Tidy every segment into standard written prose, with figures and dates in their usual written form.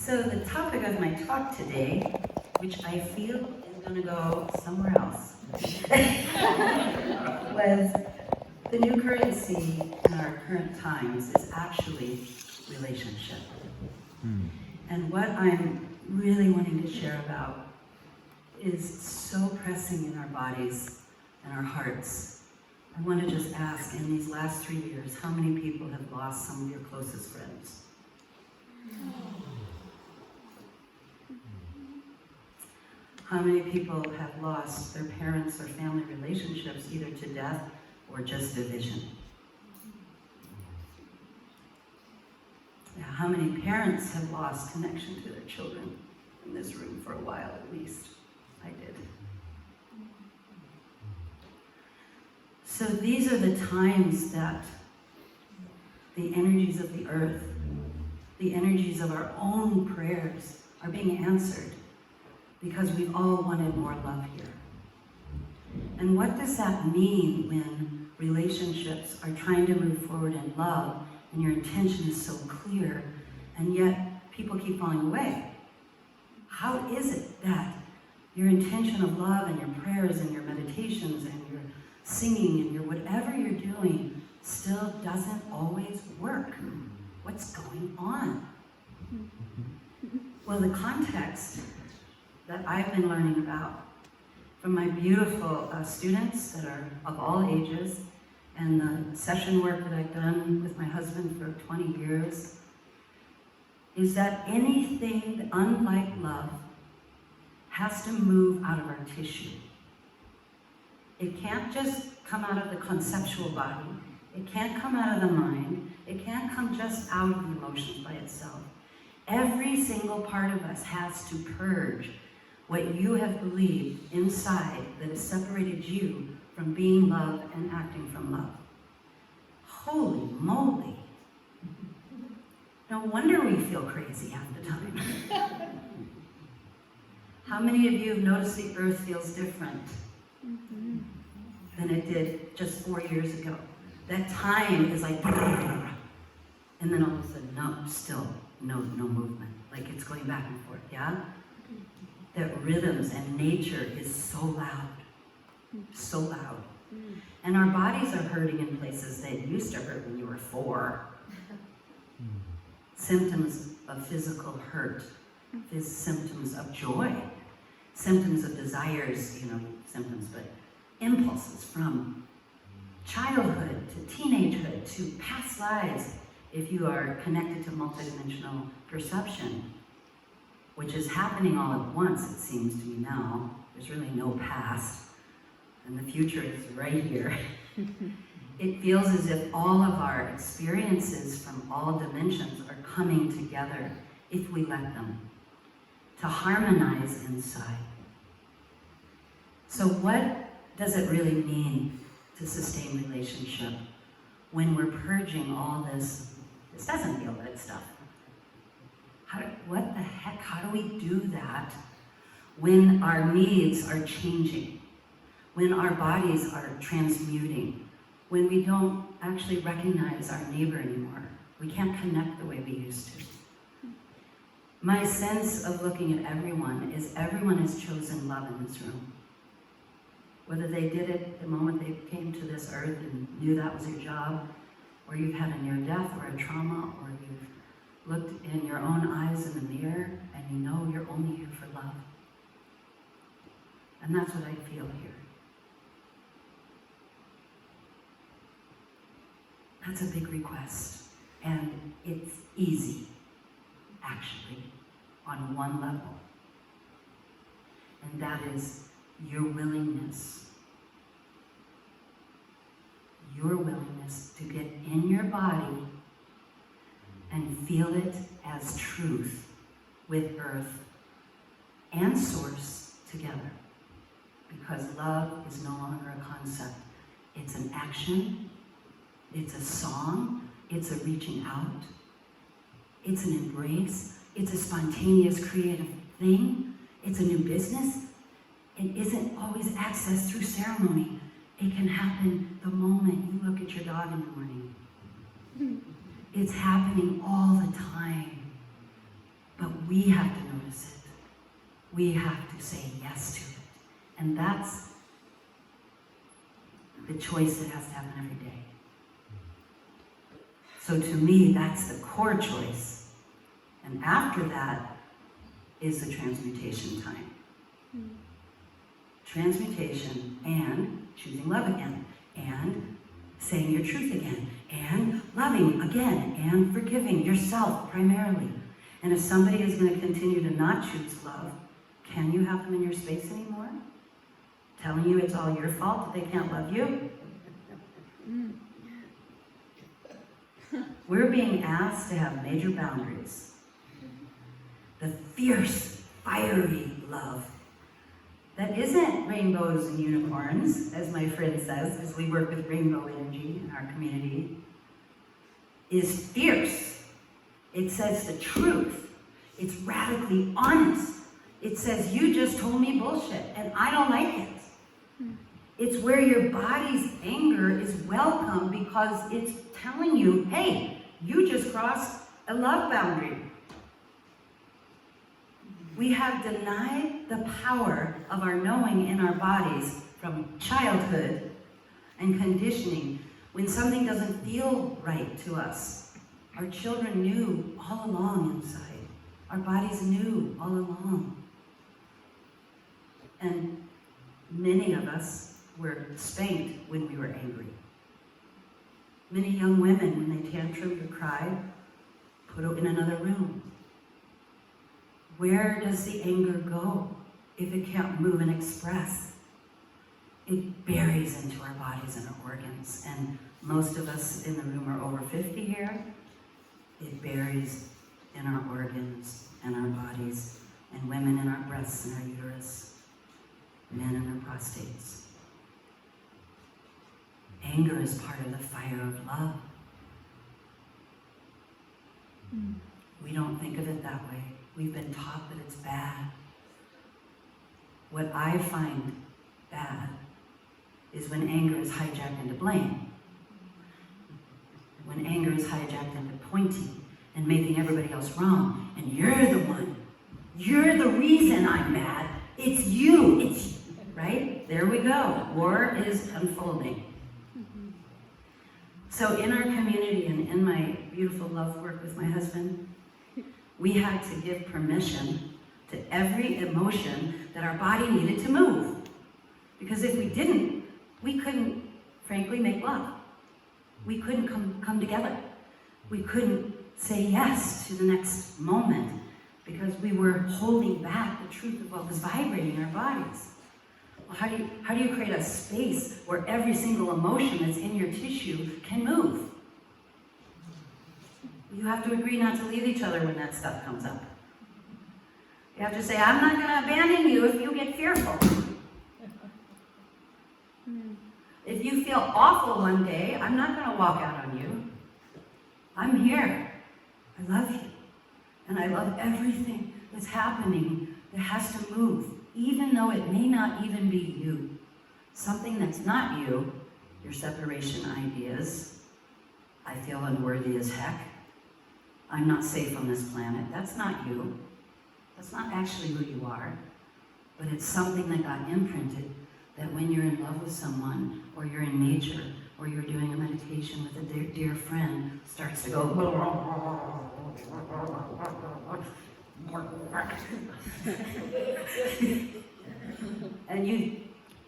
So the topic of my talk today, which I feel is going to go somewhere else, was the new currency in our current times is actually relationship. And what I'm really wanting to share about is so pressing in our bodies and our hearts. I want to just ask, in these last 3 years, how many people have lost some of your closest friends? How many people have lost their parents or family relationships either to death or just division? Yeah, how many parents have lost connection to their children in this room for a while at least? I did. So these are the times that the energies of the earth, the energies of our own prayers are being answered because we've all wanted more love here. And what does that mean when relationships are trying to move forward in love and your intention is so clear and yet people keep falling away? How is it that your intention of love and your prayers and your meditations and your singing and your whatever you're doing still doesn't always work? What's going on? Well, the context that I've been learning about from my beautiful students that are of all ages and the session work that I've done with my husband for 20 years is that anything unlike love has to move out of our tissue. It can't just come out of the conceptual body. It can't come out of the mind. It can't come just out of the emotions by itself. Every single part of us has to purge what you have believed inside that has separated you from being love and acting from love. Holy moly. No wonder we feel crazy half the time. How many of you have noticed the earth feels different than it did just 4 years ago? That time is like, brrr, and then all of a sudden, no, still no movement. Like it's going back and forth, yeah? That rhythms and nature is so loud, so loud. And our bodies are hurting in places that used to hurt when you were 4. Symptoms of physical hurt, symptoms of joy, symptoms of desires, symptoms, but impulses from childhood to teenagehood to past lives, if you are connected to multidimensional perception, which is happening all at once, it seems to me now. There's really no past, and the future is right here. It feels as if all of our experiences from all dimensions are coming together, if we let them, to harmonize inside. So what does it really mean to sustain relationship when we're purging all this doesn't feel good stuff? What the heck, how do we do that when our needs are changing, when our bodies are transmuting, when we don't actually recognize our neighbor anymore? We can't connect the way we used to. My sense of looking at everyone is everyone has chosen love in this room. Whether they did it the moment they came to this earth and knew that was your job, or you've had a near-death or a trauma, or you've looked in your own eyes in the mirror and you know you're only here for love. And that's what I feel here. That's a big request. And it's easy, actually, on one level. And that is your willingness. Your willingness to get in your body and feel it as truth with earth and source together. Because love is no longer a concept. It's an action, it's a song, it's a reaching out, it's an embrace, it's a spontaneous creative thing, it's a new business. It isn't always accessed through ceremony. It can happen the moment you look at your dog in the morning. It's happening all the time. But we we have to notice it. We have to say yes to it. And that's the choice that has to happen every day. So to me, that's the core choice. And after that is the transmutation time. Transmutation and choosing love again, and saying your truth again, and loving again, and forgiving yourself primarily. And if somebody is going to continue to not choose love, can you have them in your space anymore? Telling you it's all your fault that they can't love you? We're being asked to have major boundaries. The fierce, fiery love that isn't rainbows and unicorns, as my friend says, as we work with rainbow energy in our community, is fierce. It says the truth. It's radically honest. It says, you just told me bullshit, and I don't like it. It's where your body's anger is welcome because it's telling you, hey, you just crossed a love boundary. We have denied the power of our knowing in our bodies from childhood and conditioning. When something doesn't feel right to us, our children knew all along inside. Our bodies knew all along. And many of us were spanked when we were angry. Many young women, when they tantrumed or cried, put it in another room. Where does the anger go if it can't move and express? It buries into our bodies and our organs. And most of us in the room are over 50 here. It buries in our organs and our bodies, and women in our breasts and our uterus, men in our prostates. Anger is part of the fire of love. We don't think of it that way. We've been taught that it's bad. What I find bad is when anger is hijacked into blame. When anger is hijacked into pointing and making everybody else wrong. And you're the one. You're the reason I'm mad. It's you. It's, right? There we go. War is unfolding. So in our community and in my beautiful love work with my husband, we had to give permission to every emotion that our body needed to move. Because if we didn't, we couldn't, frankly, make love. We couldn't come together. We couldn't say yes to the next moment because we were holding back the truth of what was vibrating in our bodies. Well, how do you create a space where every single emotion that's in your tissue can move? You have to agree not to leave each other when that stuff comes up. You have to say, I'm not going to abandon you if you get fearful. If you feel awful one day, I'm not going to walk out on you. I'm here. I love you. And I love everything that's happening that has to move, even though it may not even be you. Something that's not you, your separation ideas. I feel unworthy as heck. I'm not safe on this planet. That's not you. That's not actually who you are. But it's something that got imprinted that when you're in love with someone, or you're in nature, or you're doing a meditation with a dear friend, starts to go and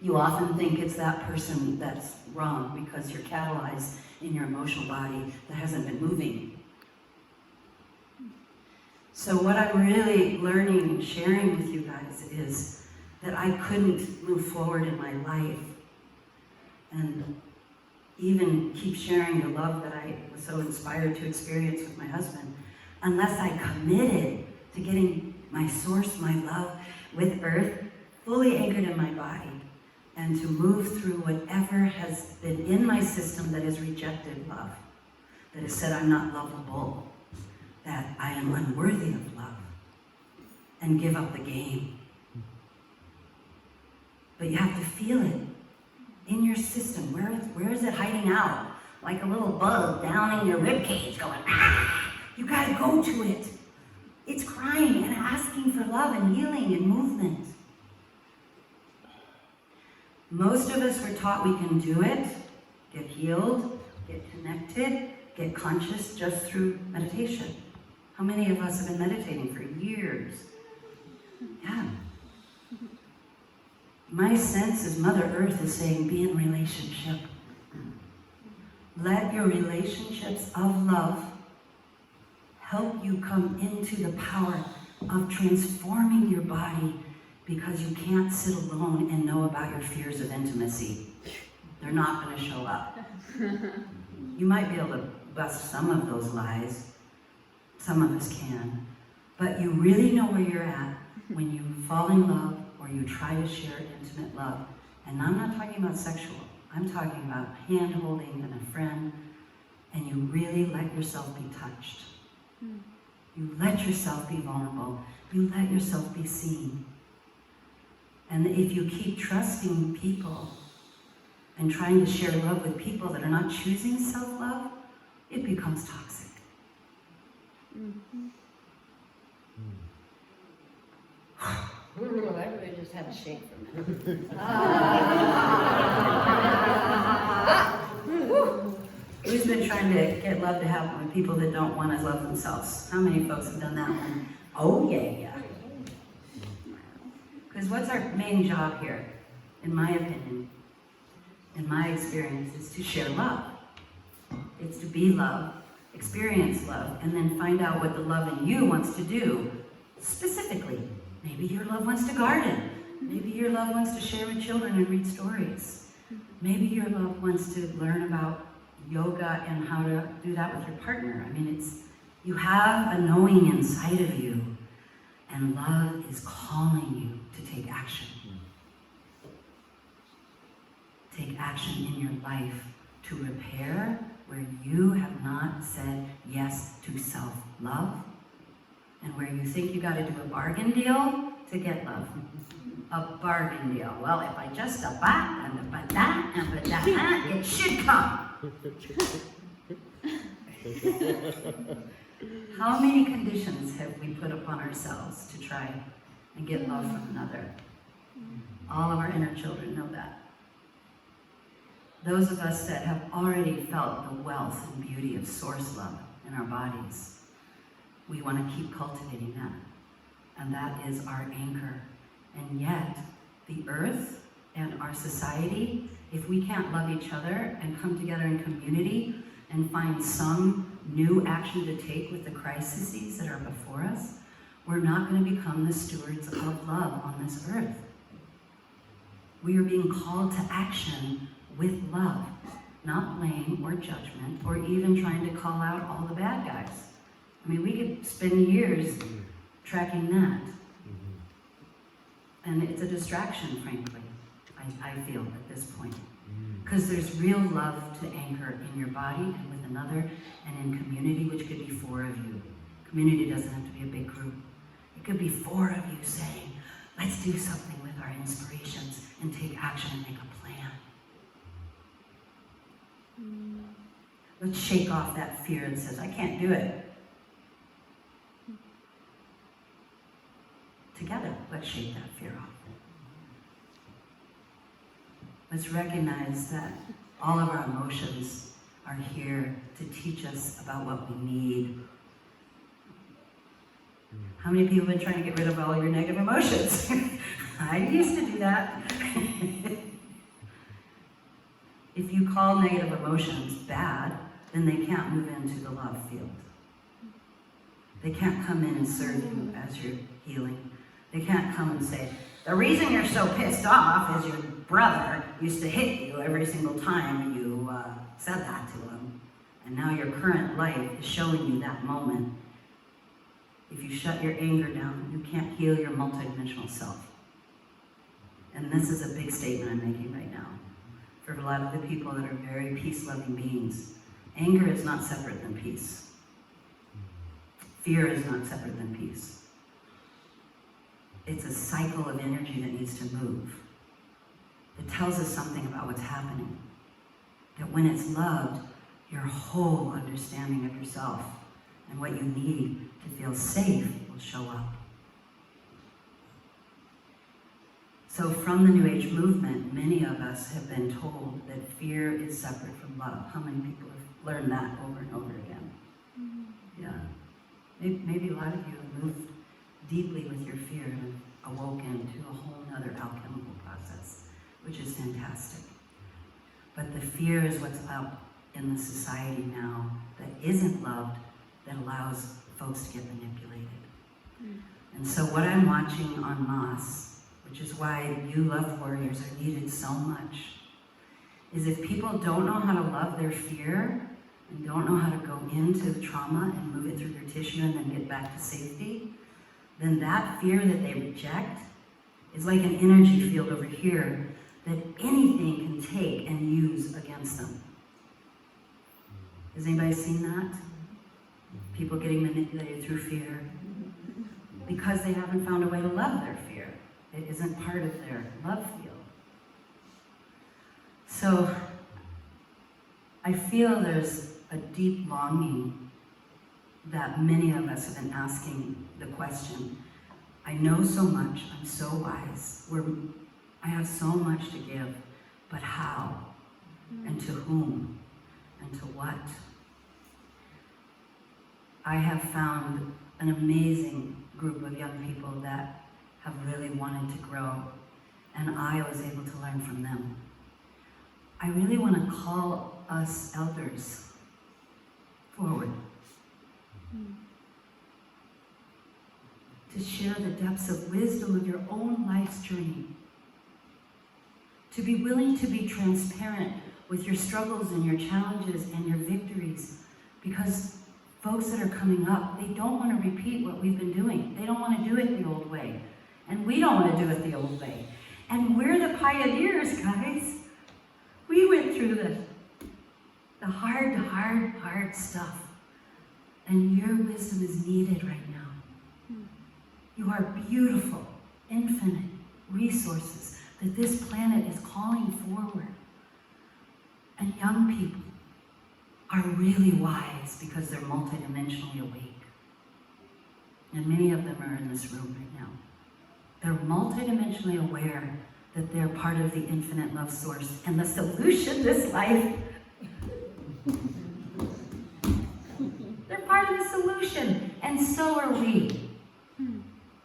you often think it's that person that's wrong because you're catalyzed in your emotional body that hasn't been moving. So what I'm really learning and sharing with you guys is that I couldn't move forward in my life and even keep sharing the love that I was so inspired to experience with my husband unless I committed to getting my source, my love with earth fully anchored in my body and to move through whatever has been in my system that has rejected love, that has said I'm not lovable, that I am unworthy of love, and give up the game. But you have to feel it in your system. Where is it hiding out? Like a little bug down in your ribcage going, ah! You gotta go to it. It's crying and asking for love and healing and movement. Most of us were taught we can do it, get healed, get connected, get conscious just through meditation. How many of us have been meditating for years? Yeah. My sense is Mother Earth is saying, be in relationship. Let your relationships of love help you come into the power of transforming your body, because you can't sit alone and know about your fears of intimacy. They're not going to show up. You might be able to bust some of those lies. Some of us can. But you really know where you're at when you fall in love or you try to share intimate love. And I'm not talking about sexual. I'm talking about hand-holding and a friend, and you really let yourself be touched. You let yourself be vulnerable. You let yourself be seen. And if you keep trusting people and trying to share love with people that are not choosing self-love, it becomes toxic. Everybody just had a shake for a minute. Who's been trying to get love to happen with people that don't want to love themselves? How many folks have done that one? Oh, yeah. Because what's our main job here, in my opinion, in my experience, is to share love. It's to be love, experience love, and then find out what the love in you wants to do specifically. Maybe your love wants to garden. Maybe your love wants to share with children and read stories. Maybe your love wants to learn about yoga and how to do that with your partner. I mean, you have a knowing inside of you, and love is calling you to take action. Take action in your life to repair where you have not said yes to self-love, and where you think you got to do a bargain deal to get love. A bargain deal. Well, if I just a that and a that and a that, it should come. How many conditions have we put upon ourselves to try and get love from another? All of our inner children know that. Those of us that have already felt the wealth and beauty of source love in our bodies, we want to keep cultivating that. And that is our anchor. And yet, the earth and our society, if we can't love each other and come together in community and find some new action to take with the crises that are before us, we're not going to become the stewards of love on this earth. We are being called to action with love, not blame or judgment or even trying to call out all the bad guys. I mean, we could spend years tracking that. And it's a distraction, frankly, I feel at this point. Because there's real love to anchor in your body and with another and in community, which could be 4 of you. Community doesn't have to be a big group. It could be 4 of you saying, let's do something with our inspirations and take action and make a plan. Let's shake off that fear that says, I can't do it. Together, let's shake that fear off. Let's recognize that all of our emotions are here to teach us about what we need. How many people have been trying to get rid of all your negative emotions? I used to do that. If you call negative emotions bad, then they can't move into the love field. They can't come in and serve you as you're healing. They can't come and say, the reason you're so pissed off is your brother used to hit you every single time you said that to him. And now your current life is showing you that moment. If you shut your anger down, you can't heal your multidimensional self. And this is a big statement I'm making right now. For a lot of the people that are very peace-loving beings, anger is not separate than peace. Fear is not separate than peace. It's a cycle of energy that needs to move. It tells us something about what's happening. That when it's loved, your whole understanding of yourself And what you need to feel safe will show up. So from the New Age movement, many of us have been told that fear is separate from love. How many people have learned that over and over again? Yeah. Maybe a lot of you have moved deeply with your fear and awoken to a whole other alchemical process, which is fantastic. But the fear is what's up in the society now that isn't loved, that allows folks to get manipulated. And so what I'm watching on Moss, which is why you love warriors are needed so much, is if people don't know how to love their fear and don't know how to go into the trauma and move it through their tissue and then get back to safety, then that fear that they reject is like an energy field over here that anything can take and use against them. Has anybody seen that? People getting manipulated through fear because they haven't found a way to love their fear. It isn't part of their love field. So I feel there's a deep longing that many of us have been asking the question, I know so much, I'm so wise, I have so much to give, but how? And to whom? And to what? I have found an amazing group of young people that have really wanted to grow, and I was able to learn from them. I really want to call us elders forward to share the depths of wisdom of your own life's journey, to be willing to be transparent with your struggles and your challenges and your victories, because folks that are coming up, they don't want to repeat what we've been doing. They don't want to do it the old way. And we don't want to do it the old way. And we're the pioneers, guys. We went through the hard stuff. And your wisdom is needed right now. You are beautiful, infinite resources that this planet is calling forward. And young people are really wise because they're multidimensionally awake. And many of them are in this room right now. They're multidimensionally aware that they're part of the infinite love source and the solution to this life. They're part of the solution, and so are we.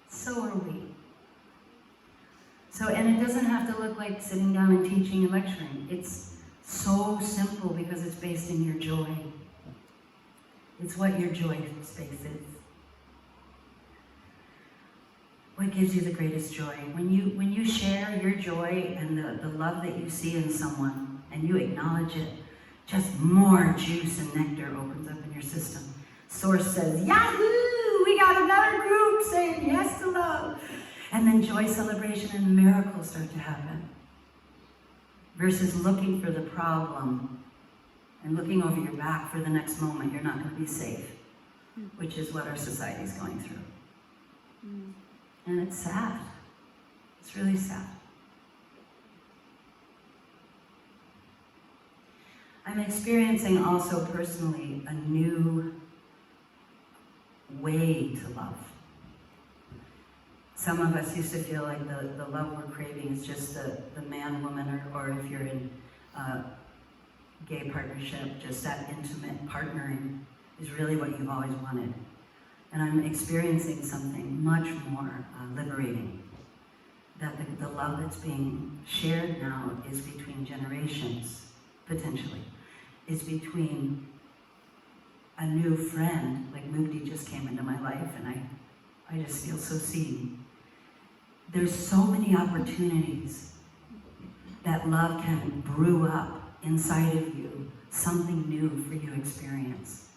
So are we. So, and it doesn't have to look like sitting down and teaching and lecturing. It's so simple because it's based in your joy. It's what your joy space is. What gives you the greatest joy? When you share your joy and the love that you see in someone and you acknowledge it, just more juice and nectar opens up in your system. Source says, Yahoo! We got another group saying yes to love. And then joy, celebration, and miracles start to happen. Versus looking for the problem and looking over your back for the next moment you're not going to be safe, which is what our society is going through. And it's sad. It's really sad. I'm experiencing also personally a new way to love. Some of us used to feel like the love we're craving is just the man-woman, or if you're in a gay partnership, just that intimate partnering is really what you've always wanted. And I'm experiencing something much more liberating. That the love that's being shared now is between generations, potentially. Is between a new friend, like Mukti just came into my life, and I just feel so seen. There's so many opportunities that love can brew up inside of you, something new for you to experience.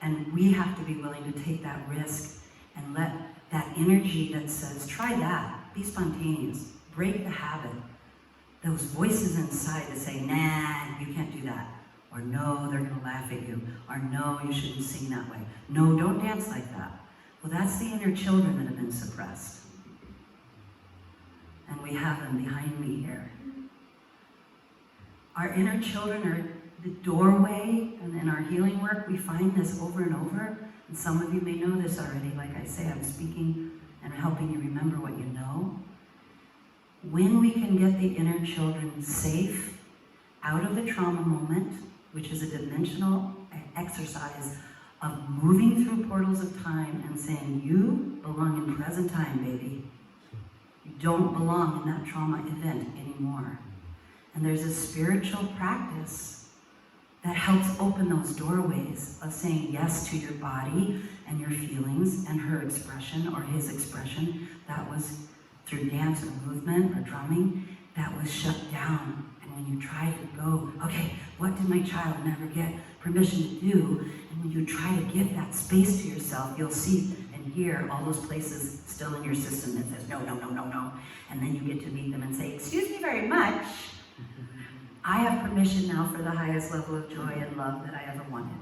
And we have to be willing to take that risk and let that energy that says, try that, be spontaneous, break the habit. Those voices inside that say, nah, you can't do that. Or no, they're gonna laugh at you. Or no, you shouldn't sing that way. No, don't dance like that. Well, that's the inner children that have been suppressed. And we have them behind me here. Our inner children the doorway, and in our healing work, we find this over and over. And some of you may know this already. Like I say, I'm speaking and helping you remember what you know. When we can get the inner children safe out of the trauma moment, which is a dimensional exercise of moving through portals of time and saying, you belong in present time, baby. You don't belong in that trauma event anymore. And there's a spiritual practice that helps open those doorways of saying yes to your body and your feelings and her expression or his expression. That was through dance or movement or drumming. That was shut down. And when you try to go, okay, what did my child never get permission to do? And when you try to give that space to yourself, you'll see and hear all those places still in your system that says, no, no, no, no, no. And then you get to meet them and say, excuse me very much. I have permission now for the highest level of joy and love that I ever wanted.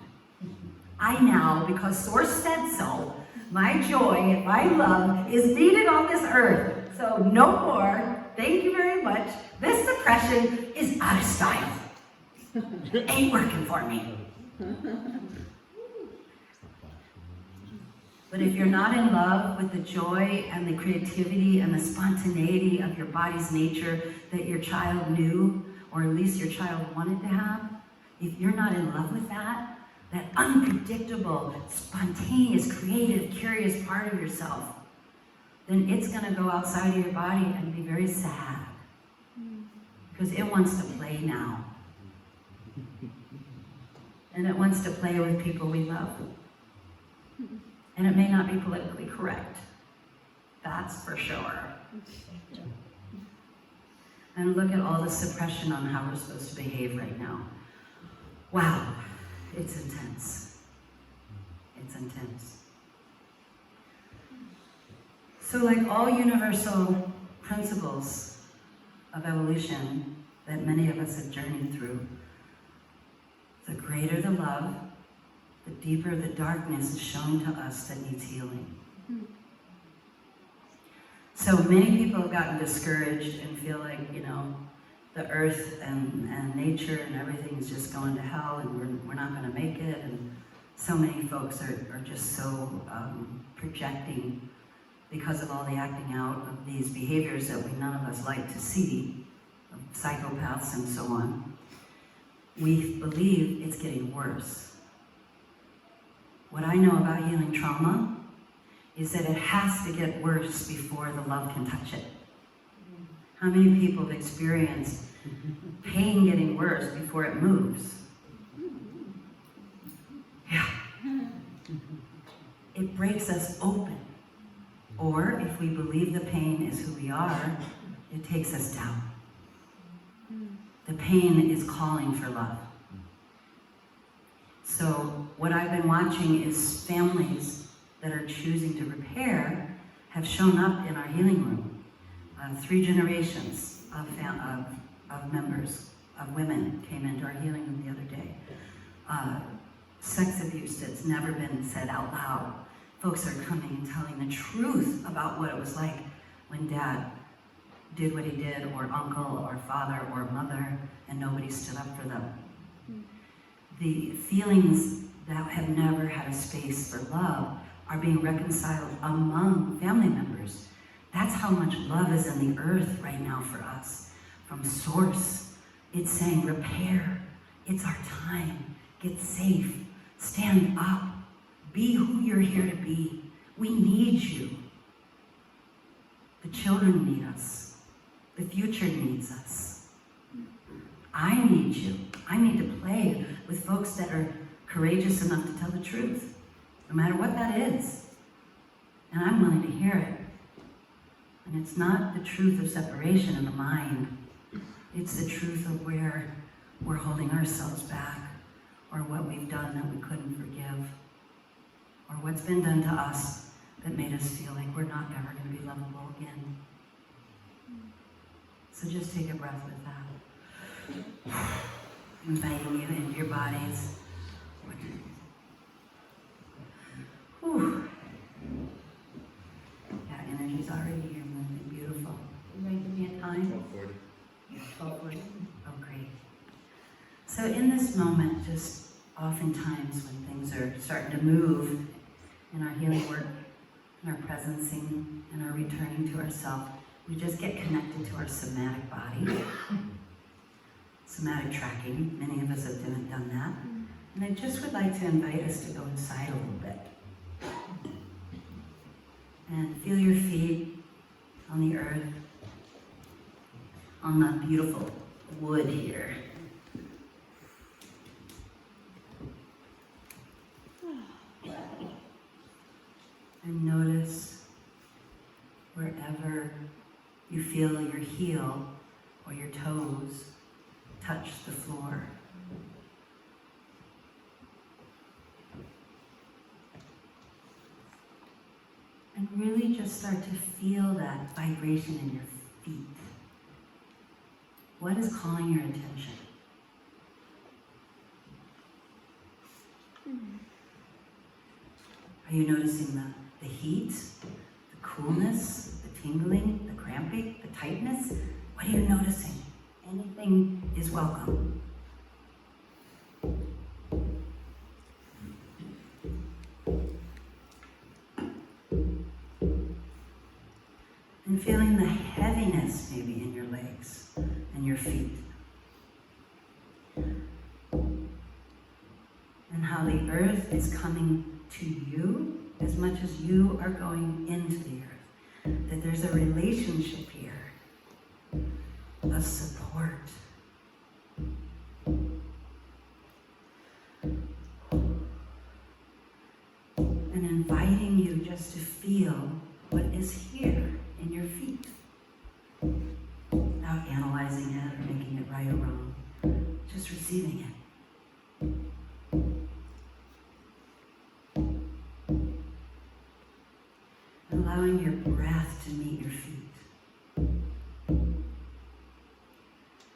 I now, because Source said so, my joy and my love is needed on this earth. So no more. Thank you very much. This suppression is out of style. Ain't working for me. But if you're not in love with the joy and the creativity and the spontaneity of your body's nature that your child knew, or at least your child wanted to have, if you're not in love with that, that unpredictable, spontaneous, creative, curious part of yourself, then it's going to go outside of your body and be very sad. Because it wants to play now. And it wants to play with people we love. And it may not be politically correct. That's for sure. And look at all the suppression on how we're supposed to behave right now. Wow, it's intense. It's intense. So like all universal principles of evolution that many of us have journeyed through, the greater the love, the deeper the darkness is shown to us that needs healing. So many people have gotten discouraged and feel like, the earth and nature and everything is just going to hell and we're not going to make it. And so many folks are just so projecting because of all the acting out of these behaviors that none of us like to see, psychopaths and so on. We believe it's getting worse. What I know about healing trauma is that it has to get worse before the love can touch it. How many people have experienced pain getting worse before it moves? Yeah. It breaks us open. Or if we believe the pain is who we are, it takes us down. The pain is calling for love. So what I've been watching is families that are choosing to repair have shown up in our healing room. 3 generations of members, of women came into our healing room the other day. Sex abuse that's never been said out loud. Folks are coming and telling the truth about what it was like when dad did what he did, or uncle, or father, or mother, and nobody stood up for them. The feelings that have never had a space for love are being reconciled among family members. That's how much love is in the earth right now for us. From Source, it's saying repair. It's our time. Get safe. Stand up. Be who you're here to be. We need you. The children need us. The future needs us. I need you. I need to play with folks that are courageous enough to tell the truth, no matter what that is. And I'm willing to hear it. And it's not the truth of separation in the mind. It's the truth of where we're holding ourselves back, or what we've done that we couldn't forgive, or what's been done to us that made us feel like we're not ever going to be lovable again. So just take a breath with that. Inviting you into your bodies. Whew. Yeah, energy's already here, moving, beautiful. You ready to give me a time? 12:40. 12:40. Oh, great. So So in this moment, just oftentimes when things are starting to move in our healing work, in our presencing, and our returning to ourself, we just get connected to our somatic body. Somatic tracking, many of us have done that. And I just would like to invite us to go inside a little bit. And feel your feet on the earth, on that beautiful wood here. And notice wherever you feel your heel or your toes touch the floor. And really just start to feel that vibration in your feet. What is calling your attention? Are you noticing the heat, the coolness, the tingling, the cramping, the tightness? What are you noticing? Anything is welcome. And feeling the heaviness maybe in your legs and your feet. And how the earth is coming to you as much as you are going into the earth. That there's a relationship here of support. And inviting you just to feel what is here in your feet. Without analyzing it or making it right or wrong. Just receiving it. Allowing your breath to meet your feet.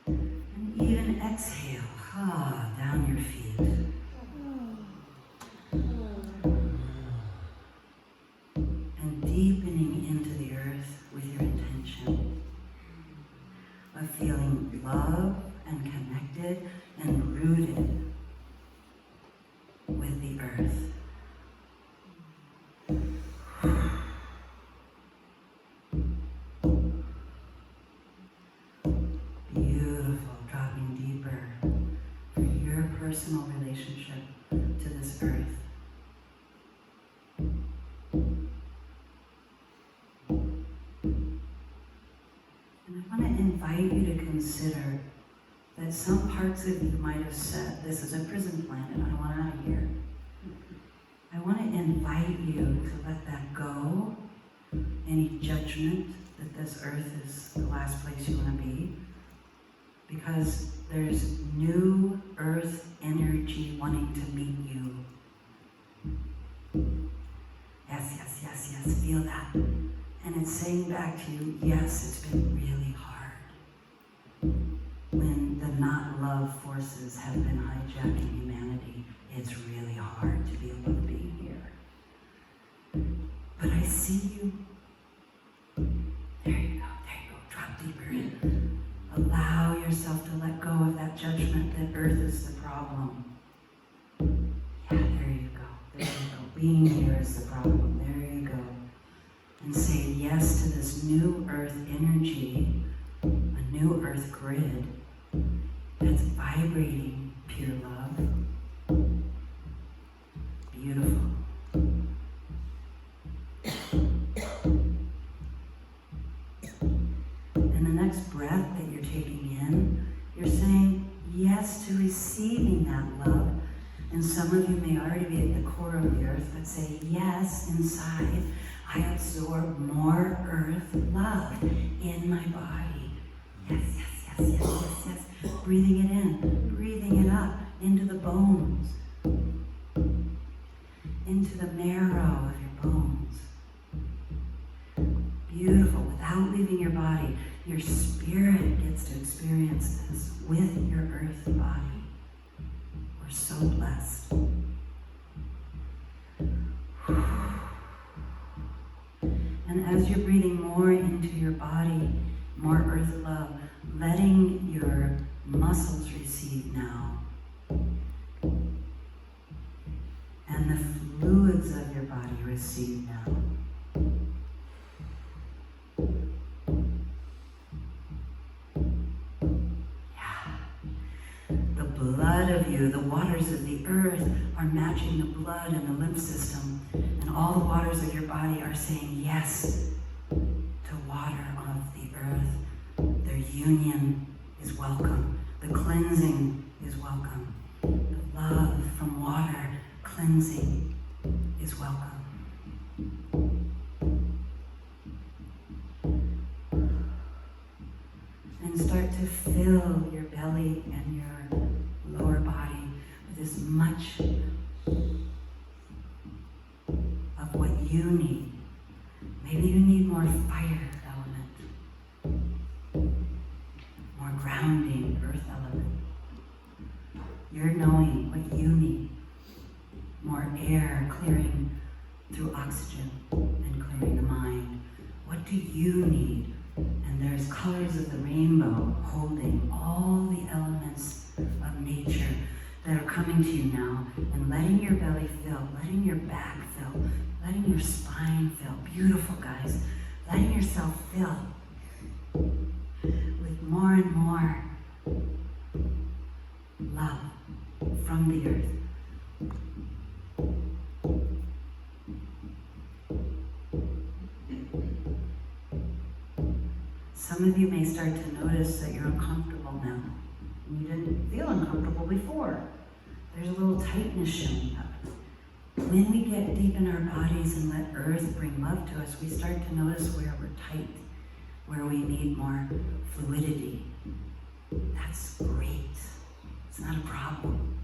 And even exhale, down your feet. And deepening into the earth with your intention of feeling loved and connected and rooted with the earth. Personal relationship to this earth. And I want to invite you to consider that some parts of you might have said, this is a prison planet, I want out of here. I want to invite you to let that go, any judgment that this earth is the last place you want to be, because there's new earth energy wanting to meet you. Yes, yes, yes, yes, feel that. And it's saying back to you, yes, it's been really hard. When the not love forces have been hijacking humanity, it's really hard to be able to be here. But I see you. There you go, drop deeper in. Allow yourself to let go of that judgment that earth is the problem. Yeah, there you go. Being here is the problem. There you go. And say yes to this new earth energy, a new earth grid that's vibrating pure love. Beautiful. And the next breath that you're taking in, you're saying yes to receiving that love. And some of you may already be at the core of the earth, but say yes inside. I absorb more earth love in my body. Yes, yes, yes, yes, yes, yes. Breathing it in, breathing it up into the bones, into the marrow of your bones. Beautiful, without leaving your body. Your spirit gets to experience this with your earth body. We're so blessed. And as you're breathing more into your body, more earth love, letting your muscles receive now And the fluids of your body receive now. The blood of you, the waters of the earth are matching the blood and the lymph system, and all the waters of your body are saying yes to water of the earth. Their union is welcome. The cleansing is welcome. The love from water cleansing is welcome. And start to fill your belly and your lower body with as much of what you need. Maybe you need more fire element, more grounding earth element. You're knowing what you need. More air clearing through oxygen and clearing the mind. What do you need? And there's colors of the rainbow holding all the elements of nature that are coming to you now, and letting your belly fill, letting your back fill, letting your spine fill. Beautiful, guys. Letting yourself fill with more and more love from the earth. Some of you may start to notice that you're uncomfortable now. You didn't feel uncomfortable before. There's a little tightness showing up. When we get deep in our bodies and let earth bring love to us, we start to notice where we're tight, where we need more fluidity. That's great. It's not a problem.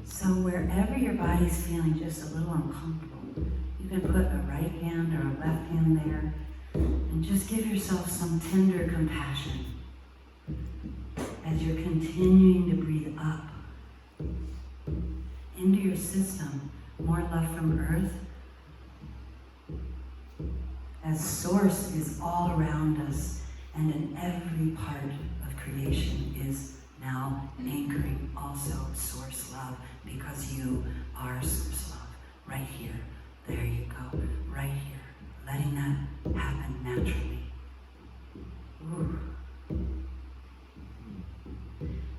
So wherever your body's feeling just a little uncomfortable, you can put a right hand or a left hand there, and just give yourself some tender compassion as you're continuing to breathe up into your system, more love from earth, as source is all around us and in every part of creation is now anchoring also source love, because you are source love. Right here. There you go. Right here. Letting that happen naturally. Ooh.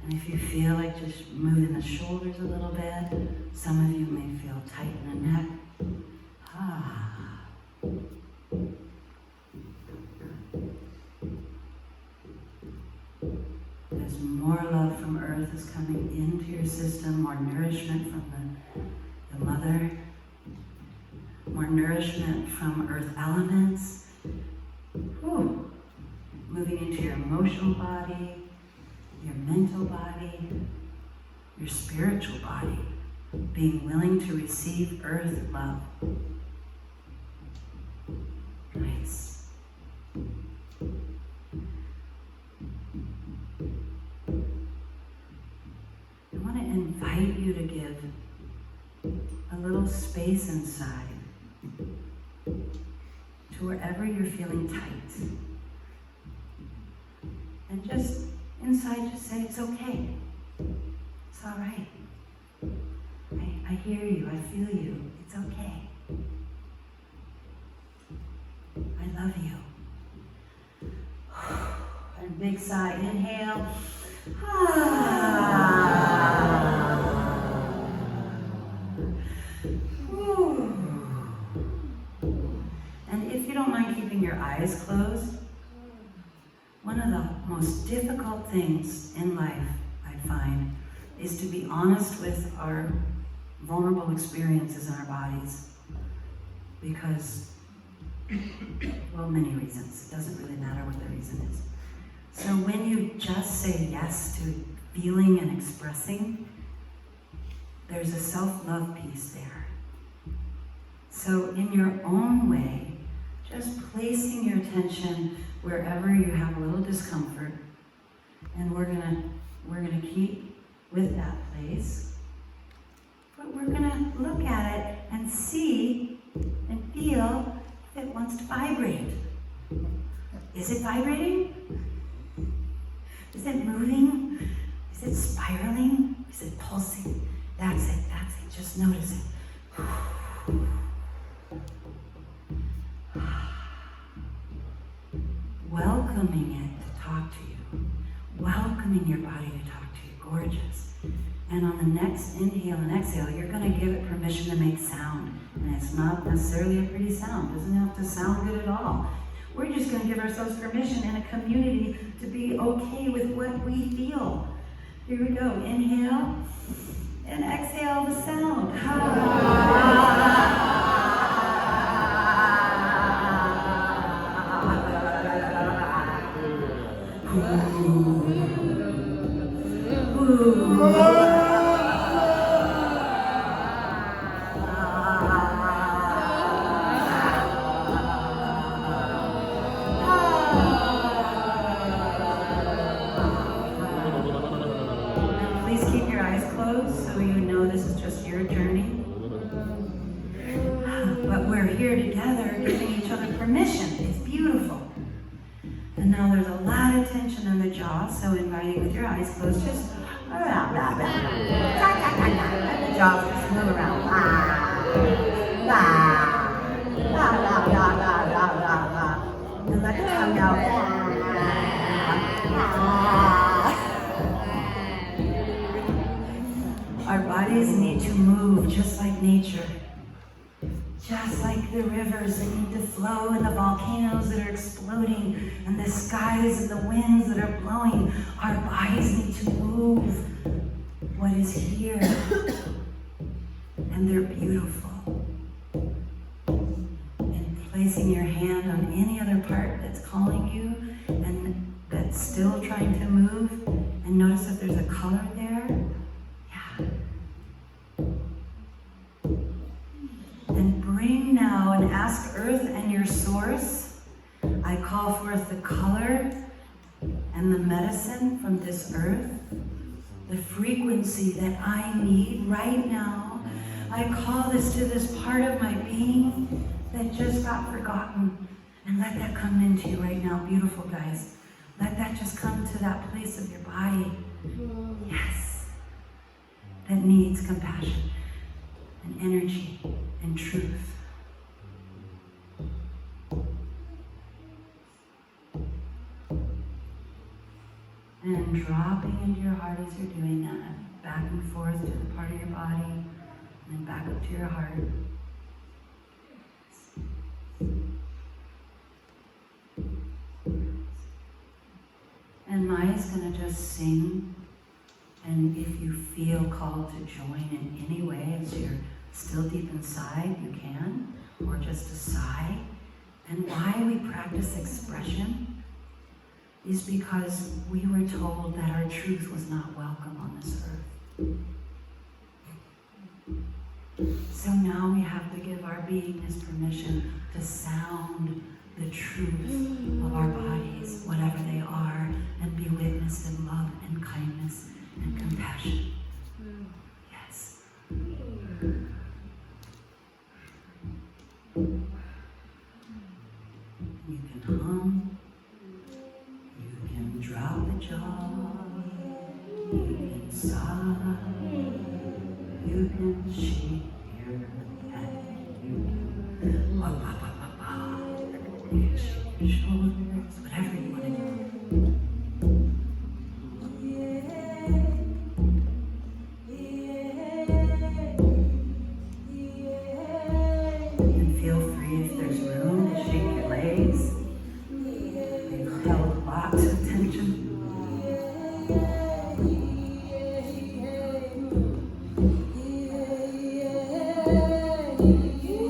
And if you feel like just moving the shoulders a little bit, some of you may feel tight in the neck. Ah. As more love from earth is coming into your system, more nourishment from the mother, more nourishment from earth elements. Ooh. Moving into your emotional body, your mental body, your spiritual body, being willing to receive earth love. Nice. I want to invite you to give a little space inside to wherever you're feeling tight. And just inside, just say, it's okay. It's all right. I hear you. I feel you. It's okay. I love you. And big sigh. Inhale. And if you don't mind keeping your eyes closed, one of the most difficult things in life, I find, is to be honest with our vulnerable experiences in our bodies. Because, well, many reasons. It doesn't really matter what the reason is. So when you just say yes to feeling and expressing, there's a self-love piece there. So in your own way, just placing your attention wherever you have a little discomfort, and we're gonna keep with that place, but we're gonna look at it and see and feel if it wants to vibrate. Is it vibrating? Is it moving? Is it spiraling? Is it pulsing? That's it, that's it. Just notice it. Welcoming it to talk to you. Welcoming your body to talk to you. Gorgeous. And on the next inhale and exhale, you're going to give it permission to make sound. And it's not necessarily a pretty sound. It doesn't have to sound good at all. We're just going to give ourselves permission in a community to be okay with what we feel. Here we go. Inhale and exhale the sound. Please keep your eyes closed so you know this is just your journey. But we're here together giving each other permission. It's beautiful. And now there's a lot of tension in the jaw, so inviting with your eyes closed, just around, let the jaw just move around. And let the tongue out. Our bodies need to move just like nature. Just like the rivers that need to flow and the volcanoes that are exploding and the skies and the winds that are blowing, our bodies need to move what is here. And they're beautiful. And placing your hand on any other part that's calling you and that's still trying to move, and notice if there's a color there. Yeah. And bring now and ask Earth and your source. I call forth the color and the medicine from this earth, the frequency that I need right now. I call this to this part of my being that just got forgotten. And let that come into you right now, beautiful guys. Let that just come to that place of your body. Yes. That needs compassion and energy and truth. And dropping into your heart as you're doing that, back and forth to the part of your body, and then back up to your heart. And Maya's going to just sing, and if you feel called to join in any way as you're still deep inside, you can, or just a sigh. And why we practice expression is because we were told that our truth was not welcome on this earth. So now we have to give our beingness permission to sound the truth of our bodies, whatever they are, and be witnessed in love and kindness and compassion. Yes. You can hum. Drop the jaw, you can sigh, you can shake your head, you can you can shake your shoulders, whatever you want to do. And feel free if there's room to shake your legs. You've held lots of tension.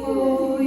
Oh,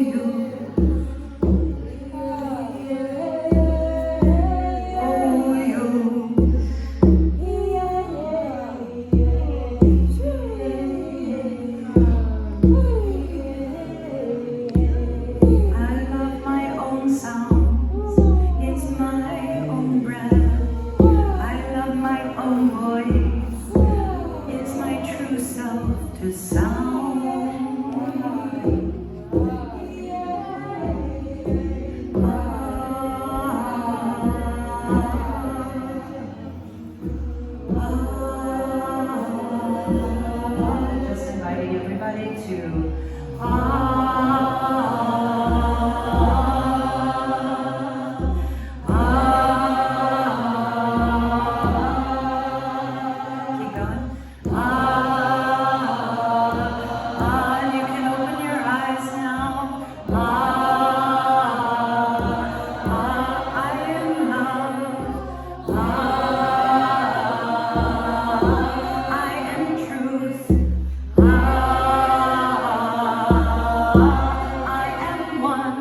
2. Keep going. And you can open your eyes now. I am love. I am truth. I am one.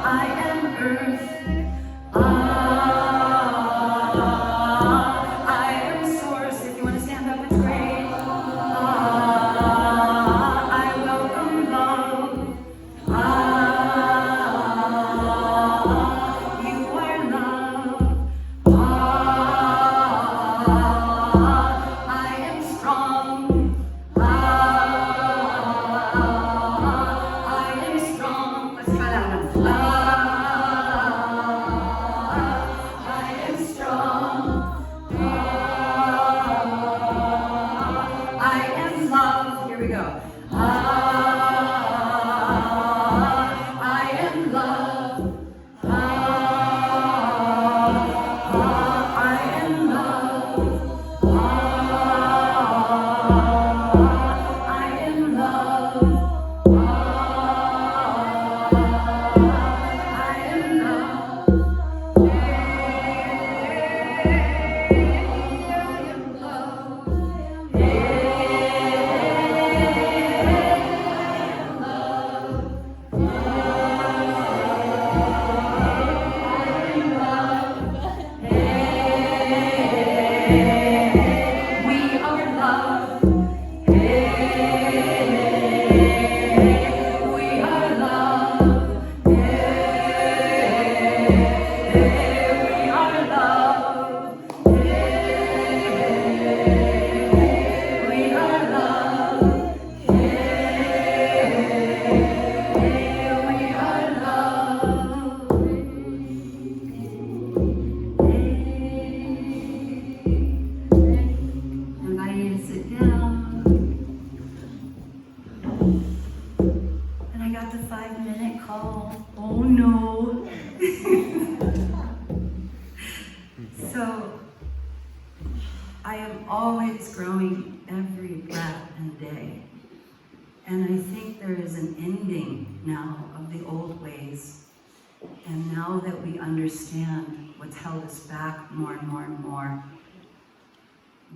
I am earth. I am source. If you want to stand up, it's great. I welcome love. You are love. I am strong. I am strong. Let's try that one. I am strong. I am love. Here we go. I am love. I am love. I am love. We are love. We are love. We are love. We are love. We are invite you to sit down. And I got the 5-minute call. Oh no. So I am always growing every breath and day. And I think there is an ending now of the old ways. And now that we understand what's held us back more and more and more,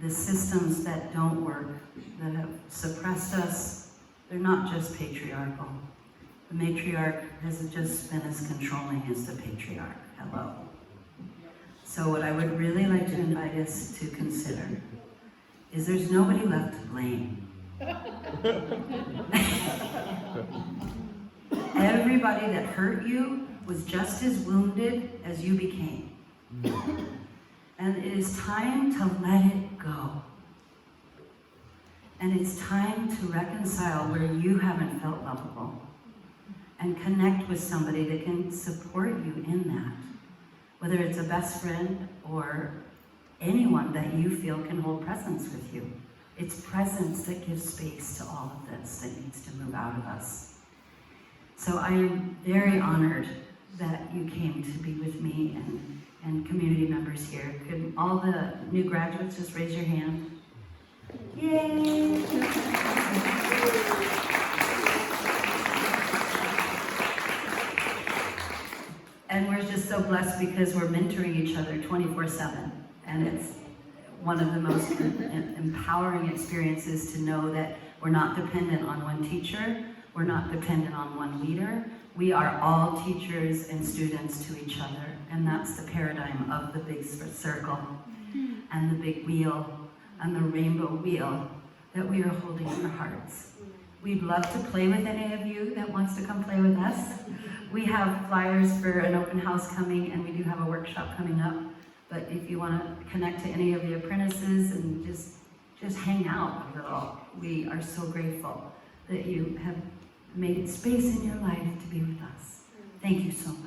the systems that don't work, that have suppressed us, they're not just patriarchal. The matriarch has just been as controlling as the patriarch. Hello. So what I would really like to invite us to consider is there's nobody left to blame. Everybody that hurt you was just as wounded as you became. And it is time to let it go. And it's time to reconcile where you haven't felt lovable and connect with somebody that can support you in that. Whether it's a best friend or anyone that you feel can hold presence with you. It's presence that gives space to all of this that needs to move out of us. So I am very honored that you came to be with me and community members here. Could all the new graduates just raise your hand? Yay! And we're just so blessed because we're mentoring each other 24/7. And it's one of the most empowering experiences to know that we're not dependent on one teacher, we're not dependent on one leader. We are all teachers and students to each other. And that's the paradigm of the big circle and the big wheel and the rainbow wheel that we are holding in our hearts. We'd love to play with any of you that wants to come play with us. We have flyers for an open house coming, and we do have a workshop coming up. But if you want to connect to any of the apprentices and just hang out a little, we are so grateful that you have made space in your life to be with us. Thank you so much.